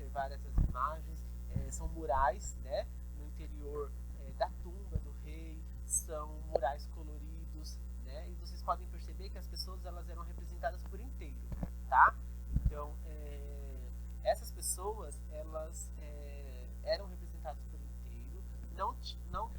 observar essas imagens, são murais, né, no interior da tumba do rei, são murais coloridos, né, e vocês podem perceber que as pessoas elas eram representadas por inteiro, tá? Então, essas pessoas elas eram representadas por inteiro. Não,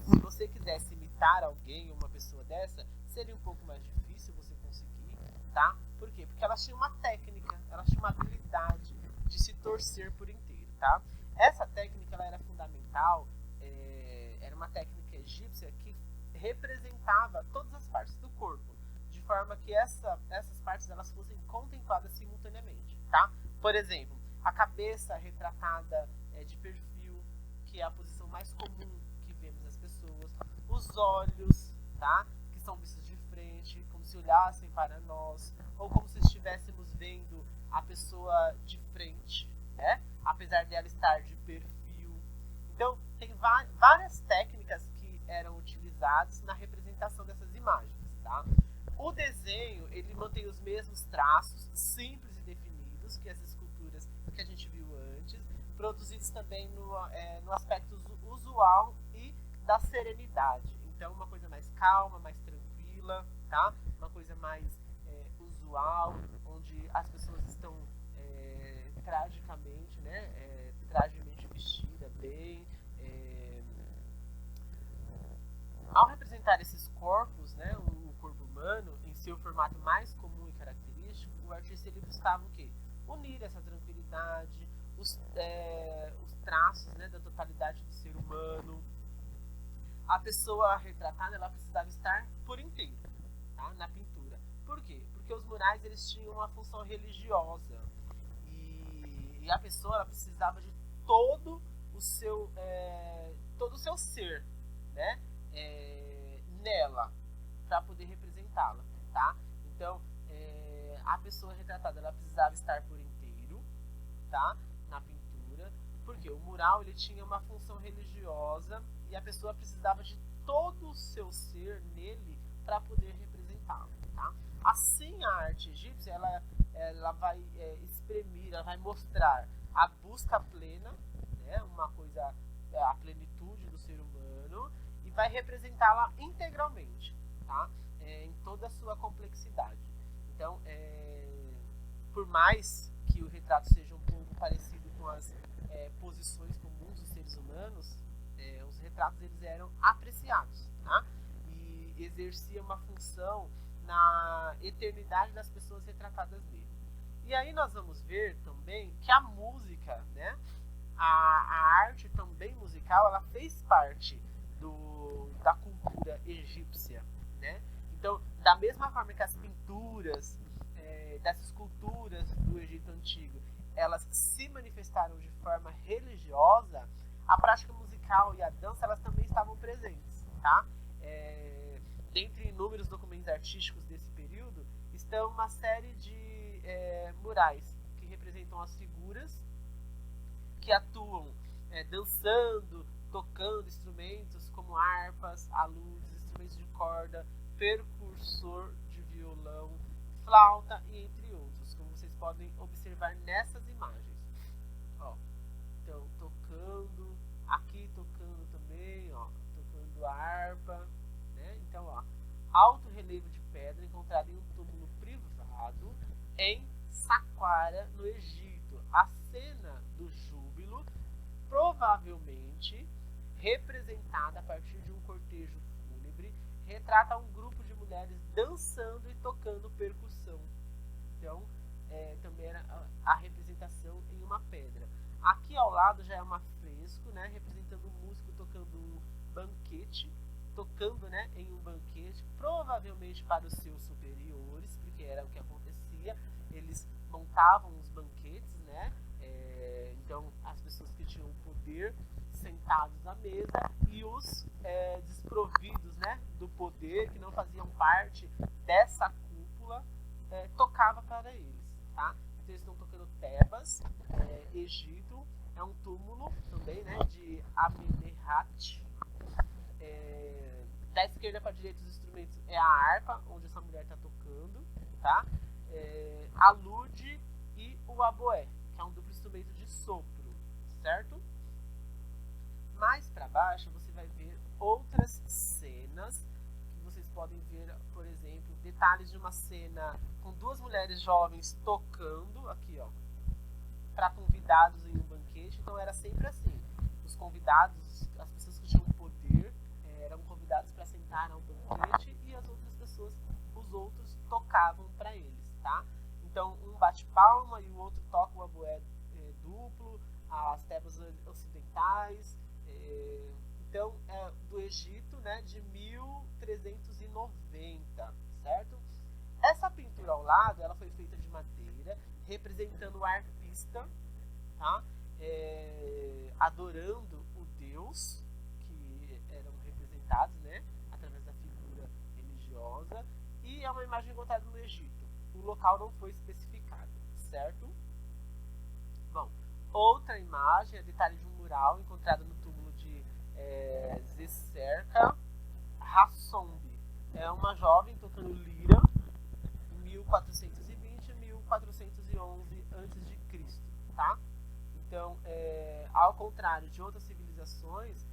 se você quisesse imitar alguém, uma pessoa dessa, seria um pouco mais difícil você conseguir, tá? Por quê? Porque elas tinham uma técnica, elas tinham uma habilidade de se torcer por inteiro, tá? Essa técnica ela era fundamental, era uma técnica egípcia que representava todas as partes do corpo, de forma que essas partes elas fossem contempladas simultaneamente, tá? Por exemplo, a cabeça retratada de perfil, que é a posição mais comum que vemos nas pessoas, os olhos, tá? Que são vistos de frente, como se olhassem para nós, ou como se estivéssemos vendo a pessoa de frente, né? Apesar dela estar de perfil. Então, tem várias técnicas que eram utilizadas na representação dessas imagens, tá? O desenho, ele mantém os mesmos traços, simples e definidos, que as esculturas que a gente viu antes, produzidos também no aspecto usual e da serenidade. Então, uma coisa mais calma, mais tranquila, tá? Uma coisa mais usual, onde as pessoas estão tragicamente, né? Tragimente vestidas, bem. Ao representar esses corpos, né? O corpo humano, em seu formato mais comum e característico, o artista ele buscava o quê? Unir essa tranquilidade, os traços, né, da totalidade do ser humano. A pessoa retratada ela precisava estar por inteiro, tá? Na pintura. Por quê? Porque os murais eles tinham uma função religiosa e a pessoa ela precisava de todo o seu ser, né, nela para poder representá-la, tá? Então a pessoa retratada ela precisava estar por inteiro, tá? Na pintura, porque o mural ele tinha uma função religiosa e a pessoa precisava de todo o seu ser nele para poder representá-lo, tá? Assim a arte egípcia ela vai exprimir, ela vai mostrar a busca plena, né? Uma coisa, a plenitude do ser humano e vai representá-la integralmente, tá? Em toda a sua complexidade. Então, por mais que o retrato seja um pouco parecido com as posições comuns dos seres humanos, os retratos eles eram apreciados, tá? E exercia uma função na eternidade das pessoas retratadas nele. E aí nós vamos ver também que a música, né, a arte também musical, ela fez parte da cultura egípcia, né? Então, da mesma forma que as pinturas, das esculturas do Egito Antigo, elas se manifestaram de forma religiosa, a prática musical e a dança, elas também estavam presentes, tá? Dentre inúmeros documentos artísticos desse período, estão uma série de murais que representam as figuras que atuam dançando, tocando instrumentos como harpas, aludes, instrumentos de corda, percussor de violão, flauta e entre outros, como vocês podem observar nessas imagens. Ó, então, tocando, aqui tocando também, ó, tocando a harpa, né? Então, ó, alto relevo de pedra encontrado em um túmulo privado em Saqqara, no Egito. A cena do júbilo, provavelmente representada a partir de um cortejo fúnebre, retrata um grupo de mulheres dançando e tocando percussão. Então, também era a representação em uma pedra. Aqui ao lado já é um afresco, né, representando um músico tocando um banquete, né, em um banquete, provavelmente para os seus superiores, porque era o que acontecia. Eles montavam os banquetes, né? Então as pessoas que tinham poder sentados à mesa e os desprovidos, né, do poder, que não faziam parte dessa cúpula, tocava para eles, tá? Então eles estão tocando Tebas, Egito, é um túmulo também, né, de Amenemhat. Da esquerda para a direita os instrumentos é a harpa, onde essa mulher está tocando, tá? A lude e o aboé, que é um duplo instrumento de sopro. detalhes de uma cena com duas mulheres jovens tocando, aqui ó, para convidados em um banquete. Então era sempre assim, os convidados, as pessoas que tinham poder, eram convidados para sentar ao banquete e as outras pessoas, os outros tocavam para eles, tá? Então um bate palma e o outro toca o oboé duplo, as tebas ocidentais, então do Egito, né, de 1390, certo? Essa pintura ao lado, ela foi feita de madeira, representando o artista, tá? Adorando o Deus, que eram representados, né, através da figura religiosa, e é uma imagem encontrada no Egito. O local não foi especificado, certo? Bom, outra imagem é detalhe de um mural encontrado no túmulo de Zecerca Hassombi. É uma jovem tocando lira em 1420 e 1411 a.C., tá? Então, ao contrário de outras civilizações,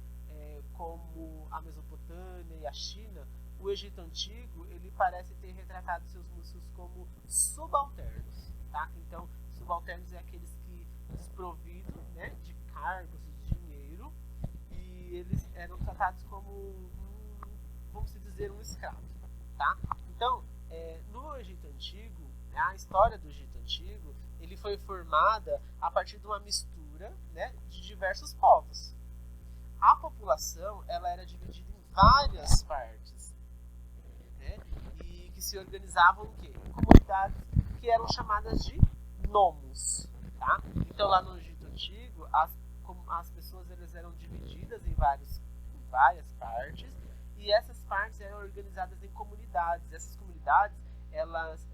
como a Mesopotâmia e a China, o Egito Antigo ele parece ter retratado seus músicos como subalternos, tá? Então, subalternos é aqueles que desprovidos, né, de cargos e de dinheiro, e eles eram tratados como, vamos dizer, um escravo, tá? Então, no Egito Antigo, a história do Egito Antigo, ele foi formada a partir de uma mistura, né, de diversos povos. A população ela era dividida em várias partes, né, e que se organizavam em comunidades que eram chamadas de nomos, tá? Então lá no Egito Antigo as pessoas elas eram divididas em várias partes, e essas partes eram organizadas em comunidades. Essas comunidades elas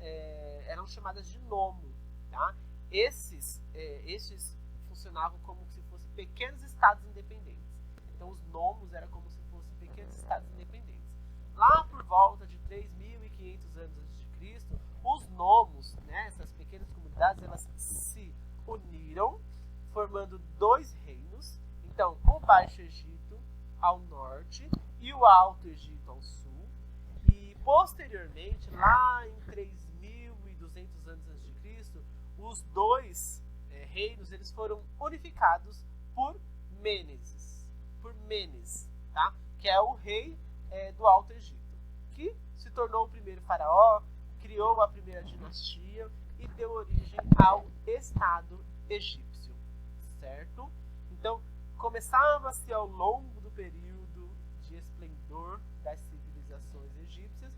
eram chamadas de nomo, tá? Esses funcionavam como se fossem pequenos estados independentes. Então os nomos eram como se fossem pequenos estados independentes. Lá por volta de 3.500 anos antes de Cristo, os nomos, né, essas pequenas comunidades, elas se uniram, formando dois reinos. Então, o Baixo Egito ao norte e o Alto Egito ao sul. E posteriormente, lá em 3.200 anos antes de Cristo, os dois reinos eles foram unificados por Menes, tá? Que é o rei do Alto Egito, que se tornou o primeiro faraó, criou a primeira dinastia e deu origem ao Estado egípcio, certo? Então, começava-se ao longo do período de esplendor das civilizações egípcias,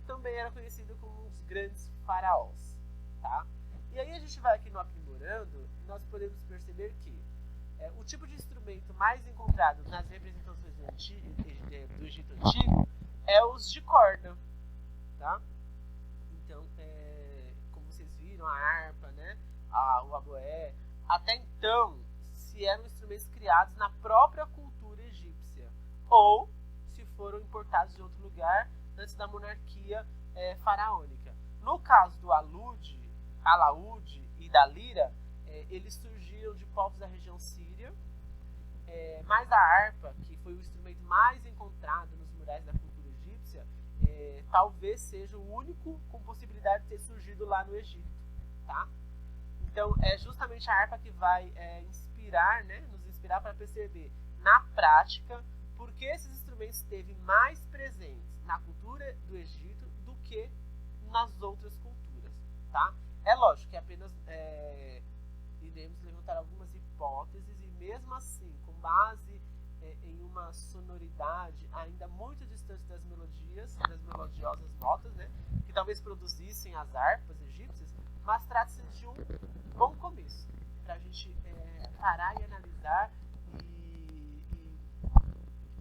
também era conhecido como os grandes faraós, tá? E aí a gente vai aqui no aprimorando, e nós podemos perceber que o tipo de instrumento mais encontrado nas representações do Egito Antigo é os de corda, tá? Então, como vocês viram, a harpa, né, o oboé, até então, se eram instrumentos criados na própria cultura egípcia, ou se foram importados de outro lugar antes da monarquia faraônica. No caso do alaúde e da lira, eles surgiram de povos da região síria, mas a harpa, que foi o instrumento mais encontrado nos murais da cultura egípcia, talvez seja o único com possibilidade de ter surgido lá no Egito, tá? Então é justamente a harpa que vai nos inspirar para perceber na prática porque esses instrumentos esteve mais presentes na cultura do Egito do que nas outras culturas, tá? É lógico que apenas iremos levantar algumas hipóteses e mesmo assim, com base em uma sonoridade ainda muito distante das melodiosas notas, né, que talvez produzissem as harpas egípcias, mas trata-se de um bom começo para a gente parar e analisar e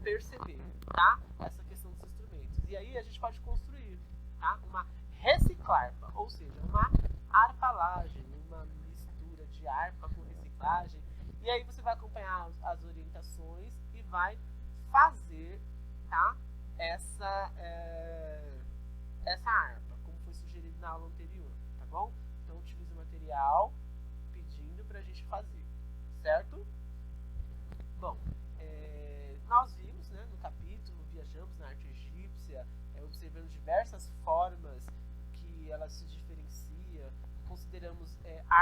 perceber, tá, essa questão dos instrumentos. E aí a gente pode construir, tá, uma reciclarpa, ou seja, uma harpalagem, uma mistura de harpa com reciclagem. E aí você vai acompanhar as orientações e vai fazer, tá, essa harpa, como foi sugerido na aula anterior, tá bom? Então utilize o material pedindo pra gente fazer, certo? Bom, nós vimos, né, no capítulo, viajamos na arte egípcia, observando diversas formas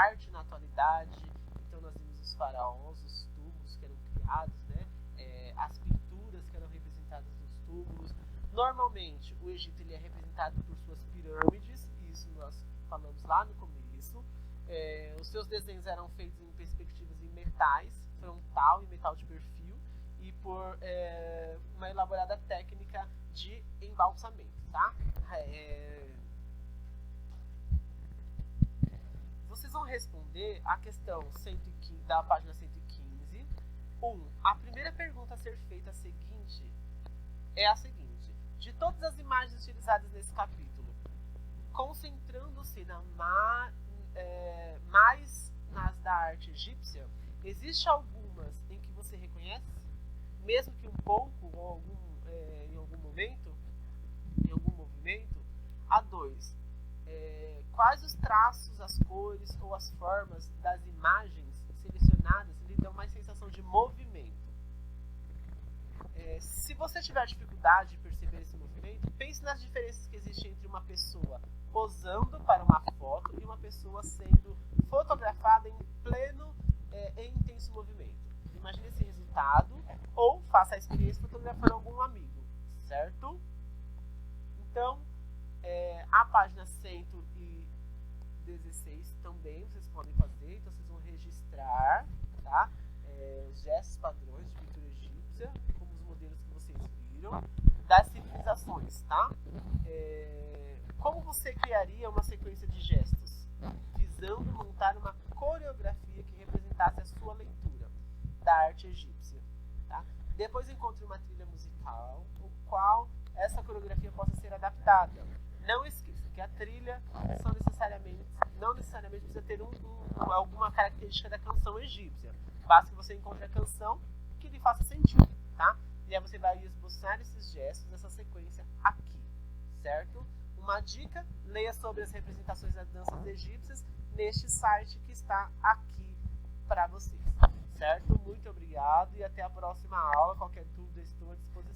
arte na atualidade. Então nós vimos os faraós, os túmulos que eram criados, né? As pinturas que eram representadas nos túmulos. Normalmente o Egito ele é representado por suas pirâmides, isso nós falamos lá no começo. Os seus desenhos eram feitos em perspectivas em metais, frontal e metal de perfil, e por uma elaborada técnica de embalsamento, tá? Vocês vão responder a questão 115, da página 115. A primeira pergunta a ser feita seguinte é a seguinte: de todas as imagens utilizadas nesse capítulo, concentrando-se mais nas da arte egípcia, existe algumas em que você reconhece, mesmo que um pouco ou em algum momento, em algum movimento? A 2. Quais os traços, as cores ou as formas das imagens selecionadas lhe dão mais sensação de movimento? Se você tiver dificuldade de perceber esse movimento, pense nas diferenças que existem entre uma pessoa posando para uma foto e uma pessoa sendo fotografada em pleno e intenso movimento. Imagine esse resultado, ou faça a experiência fotografando algum amigo, certo? Então, a página 116 também vocês podem fazer, então vocês vão registrar, tá? Os gestos padrões de pintura egípcia, como os modelos que vocês viram, das civilizações, tá? Como você criaria uma sequência de gestos, visando montar uma coreografia que representasse a sua leitura da arte egípcia, tá? Depois encontre uma trilha musical, o qual essa coreografia possa ser adaptada. Não esqueça que a trilha não necessariamente precisa ter alguma característica da canção egípcia. Basta que você encontre a canção que lhe faça sentido, tá? E aí você vai esboçar esses gestos, essa sequência aqui, certo? Uma dica: leia sobre as representações das danças egípcias neste site que está aqui para vocês, certo? Muito obrigado e até a próxima aula. Qualquer dúvida, estou à disposição.